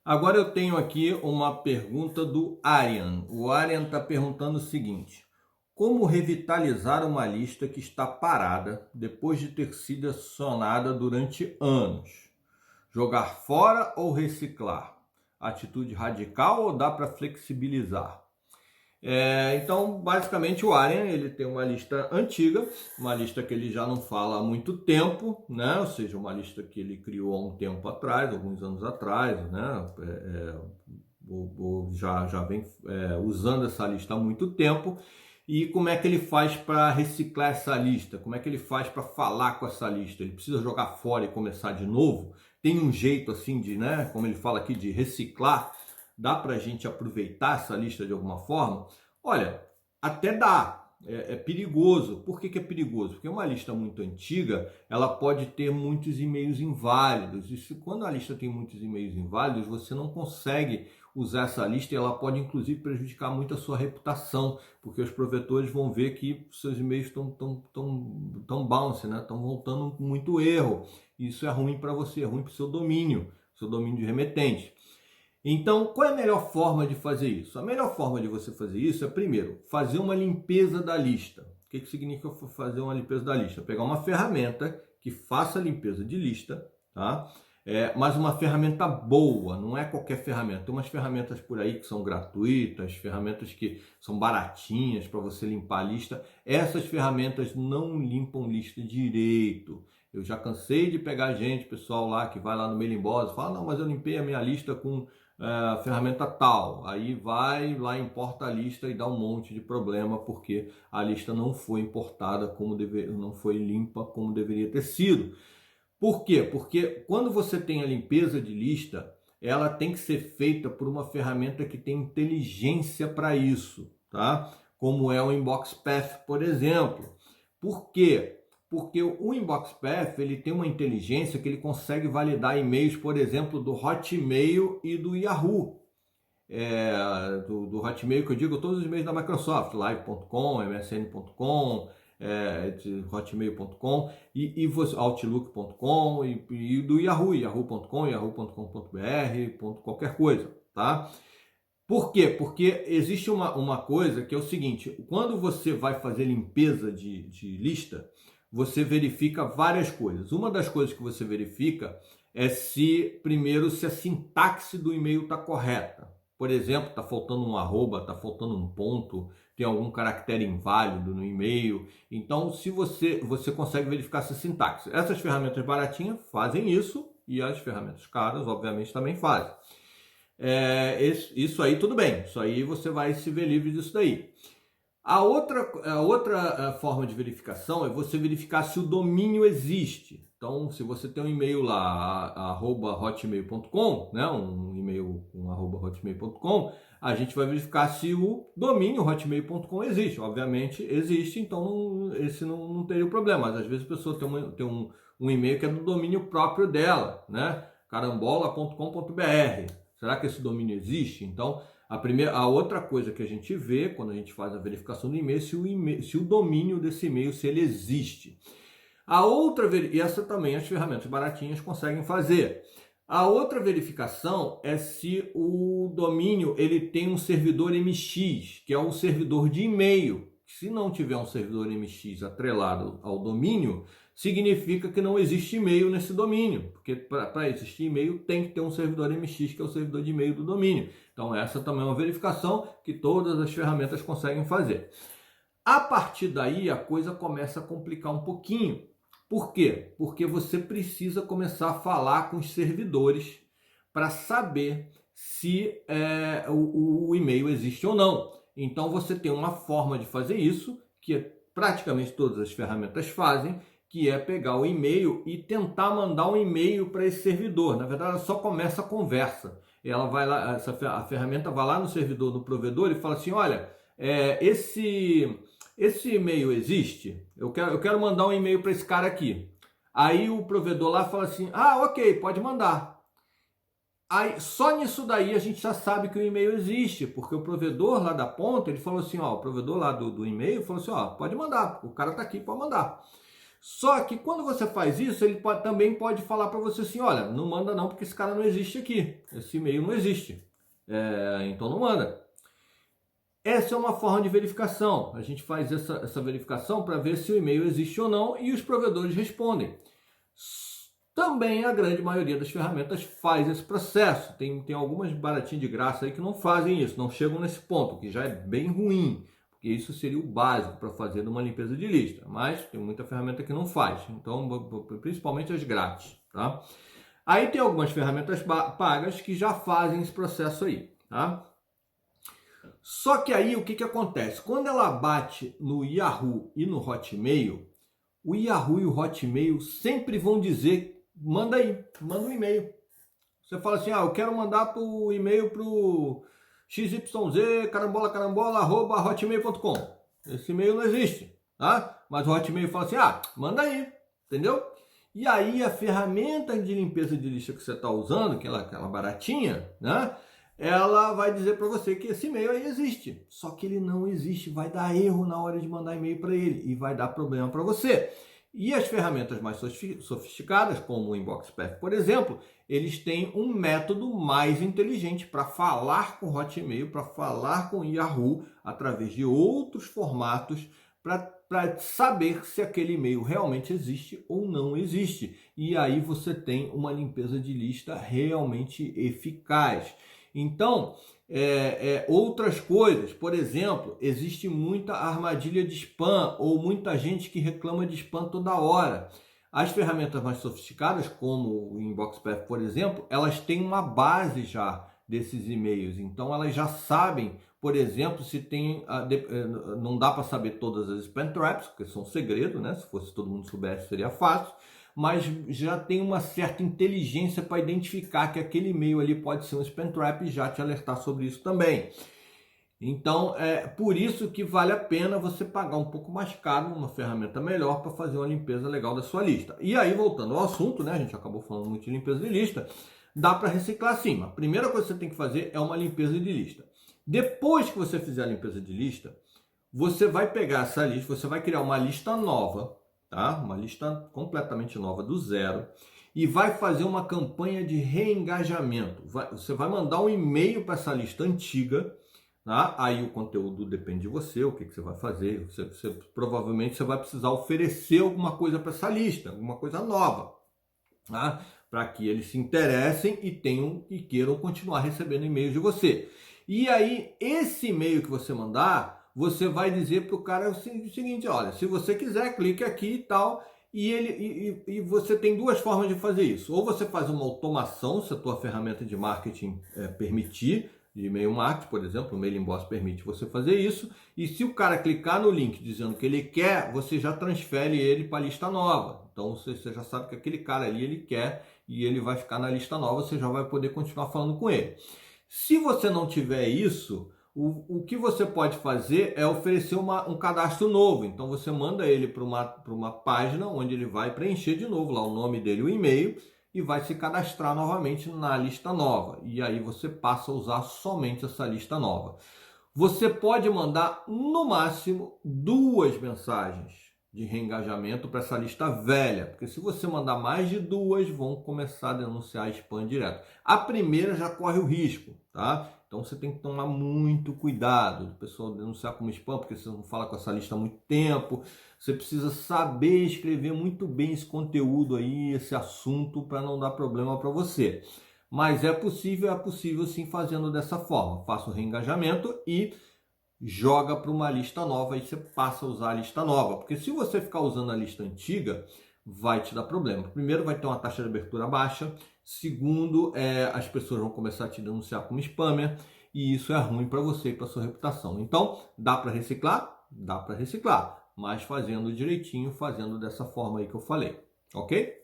Agora eu tenho aqui uma pergunta do Arian. O Arian está perguntando o seguinte: como revitalizar uma lista que está parada depois de ter sido acionada durante anos? Jogar fora ou reciclar? Atitude radical ou dá para flexibilizar? Então, basicamente, o Arian ele tem uma lista antiga, uma lista que ele já não fala há muito tempo, né? Ou seja, uma lista que ele criou há um tempo atrás, alguns anos atrás, né? Já vem usando essa lista há muito tempo. E como é que ele faz para reciclar essa lista? Como é que ele faz para falar com essa lista? Ele precisa jogar fora e começar de novo? Tem um jeito assim de, né? Como ele fala aqui, de reciclar? Dá para a gente aproveitar essa lista de alguma forma? Olha, até dá. É perigoso. Por que é perigoso? Porque uma lista muito antiga, ela pode ter muitos e-mails inválidos. E quando a lista tem muitos e-mails inválidos, você não consegue usar essa lista e ela pode, inclusive, prejudicar muito a sua reputação, porque os provedores vão ver que seus e-mails estão bounce, né? Estão voltando com muito erro. Isso é ruim para você, é ruim para o seu domínio de remetente. Então, qual é a melhor forma de fazer isso? A melhor forma de você fazer isso é, primeiro, fazer uma limpeza da lista. O que significa fazer uma limpeza da lista? Pegar uma ferramenta que faça a limpeza de lista, tá? Mas uma ferramenta boa, não é qualquer ferramenta. Tem umas ferramentas por aí que são gratuitas, ferramentas que são baratinhas para você limpar a lista. Essas ferramentas não limpam lista direito. Eu já cansei de pegar gente, pessoal lá que vai lá no Mailing Boss e fala, não, mas eu limpei a minha lista com ferramenta tal. Aí vai lá, importa a lista e dá um monte de problema porque a lista não foi importada não foi limpa como deveria ter sido. Por quê? Porque quando você tem a limpeza de lista, ela tem que ser feita por uma ferramenta que tem inteligência para isso, tá? Como é o Inbox Path, por exemplo. Por quê? Porque o Inbox Path ele tem uma inteligência que ele consegue validar e-mails, por exemplo, do Hotmail e do Yahoo. Do Hotmail, que eu digo, todos os e-mails da Microsoft, live.com, msn.com, hotmail.com e outlook.com e do Yahoo, yahoo.com, yahoo.com.br, qualquer coisa, tá? Por quê? Porque existe uma coisa que é o seguinte, quando você vai fazer limpeza de lista, você verifica várias coisas. Uma das coisas que você verifica é primeiro, se a sintaxe do e-mail está correta. Por exemplo, está faltando um arroba, está faltando um ponto, tem algum caractere inválido no e-mail. Então, se você consegue verificar essa sintaxe. Essas ferramentas baratinhas fazem isso e as ferramentas caras, obviamente, também fazem. Isso aí tudo bem, isso aí você vai se ver livre disso daí. A outra forma de verificação é você verificar se o domínio existe. Então, se você tem um e-mail lá, @hotmail.com, né, um e-mail com @hotmail.com, a gente vai verificar se o domínio hotmail.com existe. Obviamente existe, então esse não teria o problema. Mas às vezes a pessoa tem um e-mail que é do domínio próprio dela, né, carambola.com.br. Será que esse domínio existe? Então, a outra coisa que a gente vê quando a gente faz a verificação do e-mail, se o domínio desse e-mail, se ele existe. E essa também as ferramentas baratinhas conseguem fazer. A outra verificação é se o domínio ele tem um servidor MX, que é um servidor de e-mail. Se não tiver um servidor MX atrelado ao domínio, significa que não existe e-mail nesse domínio, porque para existir e-mail tem que ter um servidor MX, que é o servidor de e-mail do domínio. Então essa também é uma verificação que todas as ferramentas conseguem fazer. A partir daí a coisa começa a complicar um pouquinho. Por quê? Porque você precisa começar a falar com os servidores para saber se o e-mail existe ou não. Então você tem uma forma de fazer isso, que praticamente todas as ferramentas fazem, que é pegar o e-mail e tentar mandar um e-mail para esse servidor. Na verdade, ela só começa a conversa. Ela vai lá, a ferramenta vai lá no servidor do provedor e fala assim, olha, esse e-mail existe? Eu quero mandar um e-mail para esse cara aqui. Aí o provedor lá fala assim, ok, pode mandar. Aí, só nisso daí a gente já sabe que o e-mail existe, porque o provedor lá da ponta, ele falou assim, o provedor lá do e-mail falou assim, pode mandar, o cara tá aqui, pode mandar. Só que quando você faz isso, ele também pode falar para você assim, olha, não manda não, porque esse cara não existe aqui, esse e-mail não existe, então não manda. Essa é uma forma de verificação. A gente faz essa verificação para ver se o e-mail existe ou não e os provedores respondem. Também a grande maioria das ferramentas faz esse processo. Tem algumas baratinhas de graça aí que não fazem isso, não chegam nesse ponto, que já é bem ruim, porque isso seria o básico para fazer uma limpeza de lista. Mas tem muita ferramenta que não faz, então principalmente as grátis, tá? Aí tem algumas ferramentas pagas que já fazem esse processo aí, tá? Só que aí o que acontece? Quando ela bate no Yahoo e no Hotmail, o Yahoo e o Hotmail sempre vão dizer, manda aí, manda um e-mail. Você fala assim, eu quero mandar o e-mail para o XYZ, carambola@hotmail.com. Esse e-mail não existe, tá? Mas o Hotmail fala assim, manda aí, entendeu? E aí a ferramenta de limpeza de lista que você está usando, aquela baratinha, né? Ela vai dizer para você que esse e-mail aí existe, só que ele não existe, vai dar erro na hora de mandar e-mail para ele e vai dar problema para você. E as ferramentas mais sofisticadas, como o InboxPath, por exemplo, eles têm um método mais inteligente para falar com o Hotmail, para falar com o Yahoo, através de outros formatos, para saber se aquele e-mail realmente existe ou não existe. E aí você tem uma limpeza de lista realmente eficaz. Então, outras coisas, por exemplo, existe muita armadilha de spam ou muita gente que reclama de spam toda hora. As ferramentas mais sofisticadas, como o InboxPath, por exemplo, elas têm uma base já desses e-mails. Então, elas já sabem, por exemplo, se tem... não dá para saber todas as spam traps, porque são segredo, né? Se fosse todo mundo soubesse, seria fácil. Mas já tem uma certa inteligência para identificar que aquele e-mail ali pode ser um spam trap e já te alertar sobre isso também. Então, é por isso que vale a pena você pagar um pouco mais caro numa ferramenta melhor para fazer uma limpeza legal da sua lista. E aí, voltando ao assunto, né? A gente acabou falando muito de limpeza de lista, dá para reciclar sim. A primeira coisa que você tem que fazer é uma limpeza de lista. Depois que você fizer a limpeza de lista, você vai pegar essa lista, você vai criar uma lista nova, tá? Uma lista completamente nova do zero e vai fazer uma campanha de reengajamento. Você vai mandar um e-mail para essa lista antiga, tá? Aí o conteúdo depende de você, o que você vai fazer. Provavelmente você vai precisar oferecer alguma coisa para essa lista, alguma coisa nova, tá? Para que eles se interessem e queiram continuar recebendo e-mails de você. E aí esse e-mail que você mandar, você vai dizer para o cara o seguinte, olha, se você quiser, clique aqui e tal, e você tem duas formas de fazer isso. Ou você faz uma automação, se a tua ferramenta de marketing permitir, de e-mail marketing, por exemplo, o Mailing Boss permite você fazer isso, e se o cara clicar no link dizendo que ele quer, você já transfere ele para a lista nova. Então você já sabe que aquele cara ali ele quer e ele vai ficar na lista nova, você já vai poder continuar falando com ele. Se você não tiver isso, o que você pode fazer é oferecer um cadastro novo. Então você manda ele para uma página onde ele vai preencher de novo lá o nome dele, o e-mail, e vai se cadastrar novamente na lista nova. E aí você passa a usar somente essa lista nova. Você pode mandar no máximo 2 mensagens de reengajamento para essa lista velha, porque se você mandar mais de 2, vão começar a denunciar spam direto. A primeira já corre o risco, tá? Então você tem que tomar muito cuidado do pessoal denunciar como spam, porque você não fala com essa lista há muito tempo. Você precisa saber escrever muito bem esse conteúdo aí, esse assunto, para não dar problema para você. Mas é possível sim fazendo dessa forma. Faça o reengajamento e joga para uma lista nova e você passa a usar a lista nova. Porque se você ficar usando a lista antiga, vai te dar problema. Primeiro, vai ter uma taxa de abertura baixa. Segundo, as pessoas vão começar a te denunciar como spammer. E isso é ruim para você e para sua reputação. Então, dá para reciclar? Dá para reciclar. Mas fazendo direitinho, fazendo dessa forma aí que eu falei. Ok?